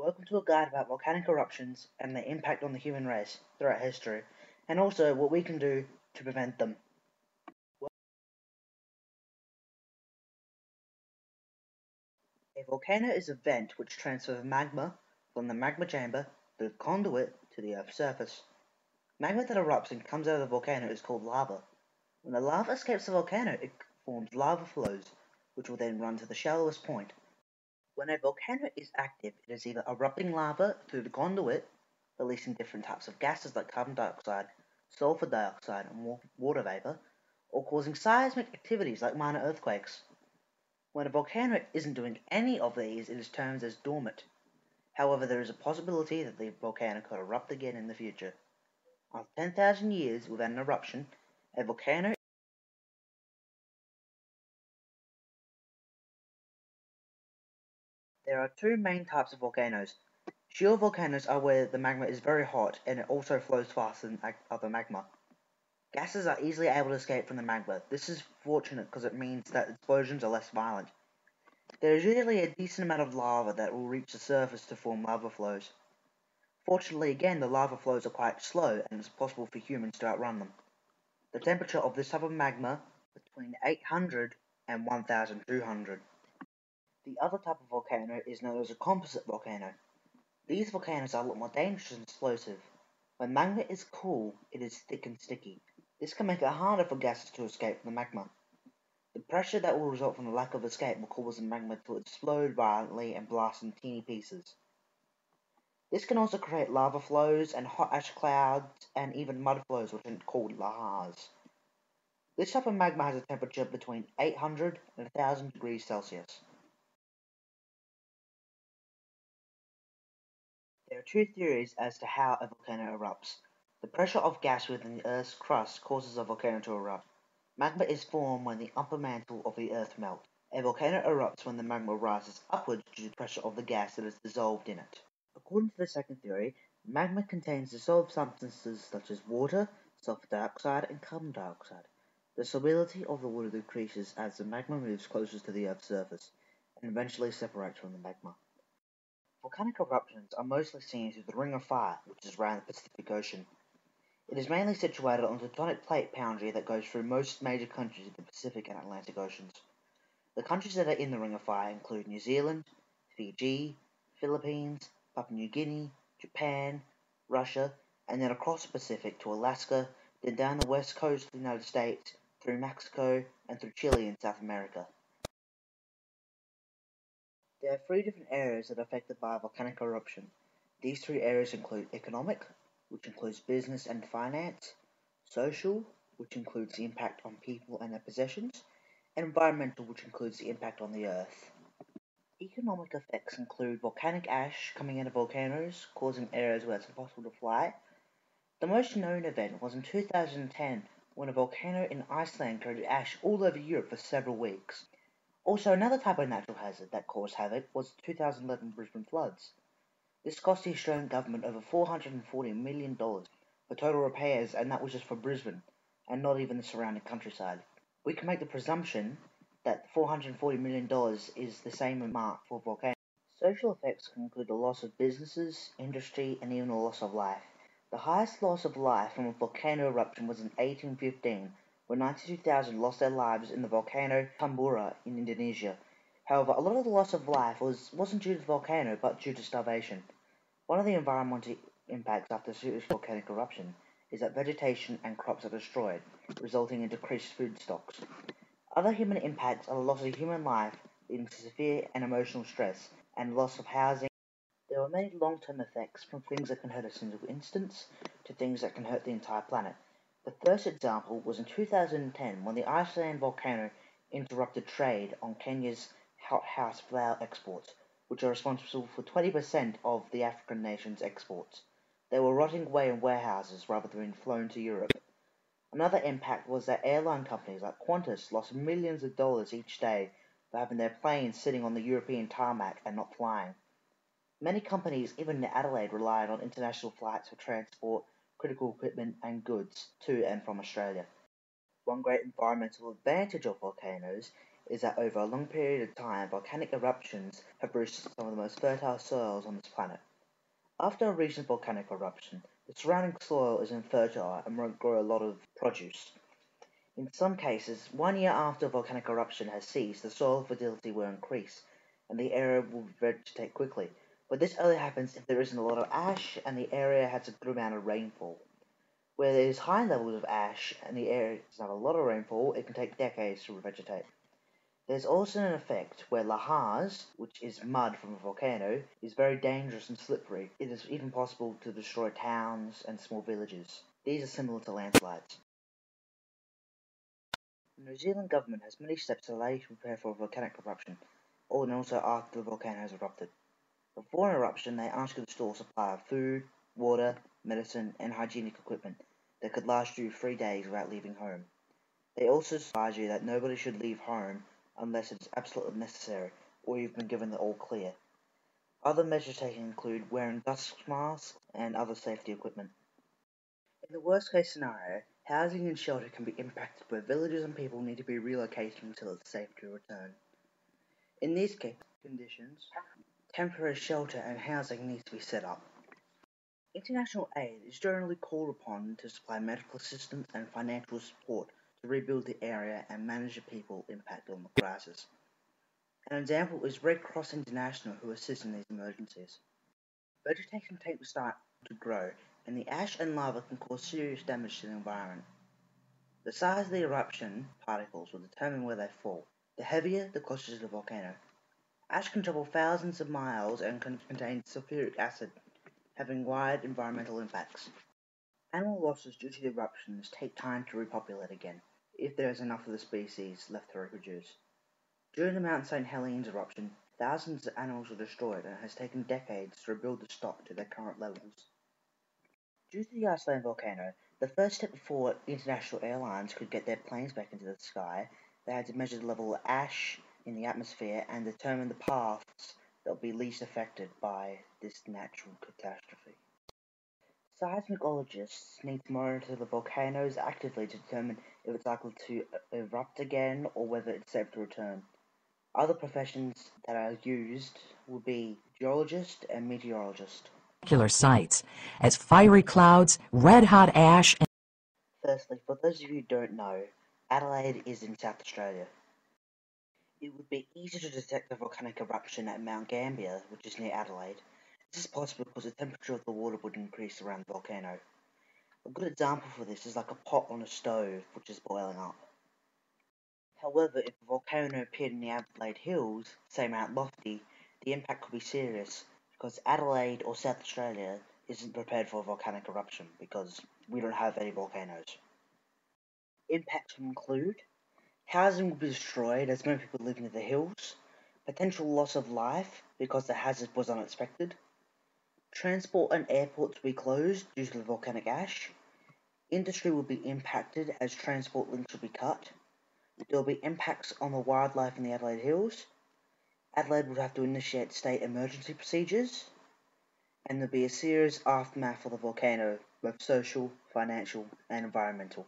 Welcome to a guide about volcanic eruptions and their impact on the human race throughout history, and also what we can do to prevent them. A volcano is a vent which transfers magma from the magma chamber through the conduit to the Earth's surface. Magma that erupts and comes out of the volcano is called lava. When the lava escapes the volcano, it forms lava flows, which will then run to the shallowest point. When a volcano is active, it is either erupting lava through the conduit, releasing different types of gases like carbon dioxide, sulfur dioxide, and water vapor, or causing seismic activities like minor earthquakes. When a volcano isn't doing any of these, it is termed as dormant. However, there is a possibility that the volcano could erupt again in the future. After 10,000 years without an eruption, a volcano. There are two main types of volcanoes. Shield volcanoes are where the magma is very hot and it also flows faster than other magma. Gases are easily able to escape from the magma. This is fortunate because it means that explosions are less violent. There is usually a decent amount of lava that will reach the surface to form lava flows. Fortunately again, the lava flows are quite slow and it's possible for humans to outrun them. The temperature of this type of magma is between 800 and 1200. The other type of volcano is known as a composite volcano. These volcanoes are a lot more dangerous and explosive. When magma is cool, it is thick and sticky. This can make it harder for gases to escape from the magma. The pressure that will result from the lack of escape will cause the magma to explode violently and blast in teeny pieces. This can also create lava flows and hot ash clouds and even mud flows, which are called lahars. This type of magma has a temperature between 800 and 1000 degrees Celsius. There are two theories as to how a volcano erupts. The pressure of gas within the Earth's crust causes a volcano to erupt. Magma is formed when the upper mantle of the Earth melts. A volcano erupts when the magma rises upwards due to the pressure of the gas that is dissolved in it. According to the second theory, magma contains dissolved substances such as water, sulfur dioxide, and carbon dioxide. The solubility of the water decreases as the magma moves closer to the Earth's surface and eventually separates from the magma. Volcanic eruptions are mostly seen through the Ring of Fire, which is around the Pacific Ocean. It is mainly situated on the tectonic plate boundary that goes through most major countries of the Pacific and Atlantic Oceans. The countries that are in the Ring of Fire include New Zealand, Fiji, Philippines, Papua New Guinea, Japan, Russia, and then across the Pacific to Alaska, then down the west coast of the United States, through Mexico, and through Chile in South America. There are three different areas that are affected by a volcanic eruption. These three areas include economic, which includes business and finance, social, which includes the impact on people and their possessions, and environmental, which includes the impact on the earth. Economic effects include volcanic ash coming out of volcanoes, causing areas where it's impossible to fly. The most known event was in 2010 when a volcano in Iceland created ash all over Europe for several weeks. Also, another type of natural hazard that caused havoc was the 2011 Brisbane floods. This cost the Australian government over $440 million for total repairs, and that was just for Brisbane, and not even the surrounding countryside. We can make the presumption that $440 million is the same amount for volcanoes. Social effects can include the loss of businesses, industry, and even the loss of life. The highest loss of life from a volcano eruption was in 1815, when 92,000 lost their lives in the volcano Tambora in Indonesia. However, a lot of the loss of life wasn't due to the volcano, but due to starvation. One of the environmental impacts after a serious volcanic eruption is that vegetation and crops are destroyed, resulting in decreased food stocks. Other human impacts are the loss of human life, leading to severe and emotional stress, and loss of housing. There are many long-term effects, from things that can hurt a single instance to things that can hurt the entire planet. The first example was in 2010 when the Iceland volcano interrupted trade on Kenya's hothouse flower exports, which are responsible for 20% of the African nation's exports. They were rotting away in warehouses rather than being flown to Europe. Another impact was that airline companies like Qantas lost millions of dollars each day for having their planes sitting on the European tarmac and not flying. Many companies, even in Adelaide, relied on international flights for transport, critical equipment, and goods to and from Australia. One great environmental advantage of volcanoes is that over a long period of time, volcanic eruptions have reached some of the most fertile soils on this planet. After a recent volcanic eruption, the surrounding soil is infertile and won't grow a lot of produce. In some cases, 1 year after a volcanic eruption has ceased, the soil fertility will increase, and the area will vegetate quickly. But this only happens if there isn't a lot of ash and the area has a good amount of rainfall. Where there is high levels of ash and the area does not have a lot of rainfall, it can take decades to revegetate. There's also an effect where lahars, which is mud from a volcano, is very dangerous and slippery. It is even possible to destroy towns and small villages. These are similar to landslides. The New Zealand government has many steps to allow you to prepare for a volcanic eruption, and also after the volcano has erupted. Before an eruption, they ask you to store a supply of food, water, medicine, and hygienic equipment that could last you 3 days without leaving home. They also advise you that nobody should leave home unless it is absolutely necessary or you've been given the all clear. Other measures taken include wearing dust masks and other safety equipment. In the worst case scenario, housing and shelter can be impacted where villages and people need to be relocated until it's safe to return. In these conditions, temporary shelter and housing needs to be set up. International aid is generally called upon to supply medical assistance and financial support to rebuild the area and manage the people impacted on the crisis. An example is Red Cross International, who assist in these emergencies. Vegetation takes to start to grow, and the ash and lava can cause serious damage to the environment. The size of the eruption particles will determine where they fall. The heavier, the closer to the volcano. Ash can travel thousands of miles and can contain sulfuric acid, having wide environmental impacts. Animal losses due to the eruptions take time to repopulate again, if there is enough of the species left to reproduce. During the Mount St. Helens eruption, thousands of animals were destroyed and it has taken decades to rebuild the stock to their current levels. Due to the Iceland volcano, the first step before international airlines could get their planes back into the sky, they had to measure the level of ash in the atmosphere and determine the paths that will be least affected by this natural catastrophe. Seismologists need to monitor the volcanoes actively to determine if it's likely to erupt again or whether it's safe to return. Other professions that are used would be geologist and meteorologist. Sites as fiery clouds, red-hot ash, and Firstly, for those of you who don't know, Adelaide is in South Australia. It would be easier to detect a volcanic eruption at Mount Gambier, which is near Adelaide. This is possible because the temperature of the water would increase around the volcano. A good example for this is like a pot on a stove, which is boiling up. However, if a volcano appeared in the Adelaide Hills, say Mount Lofty, the impact could be serious, because Adelaide or South Australia isn't prepared for a volcanic eruption, because we don't have any volcanoes. Impacts will include housing will be destroyed as many people live near the hills, potential loss of life because the hazard was unexpected, transport and airports will be closed due to the volcanic ash, industry will be impacted as transport links will be cut, there will be impacts on the wildlife in the Adelaide Hills, Adelaide would have to initiate state emergency procedures, and there will be a serious aftermath for the volcano, both social, financial, and environmental.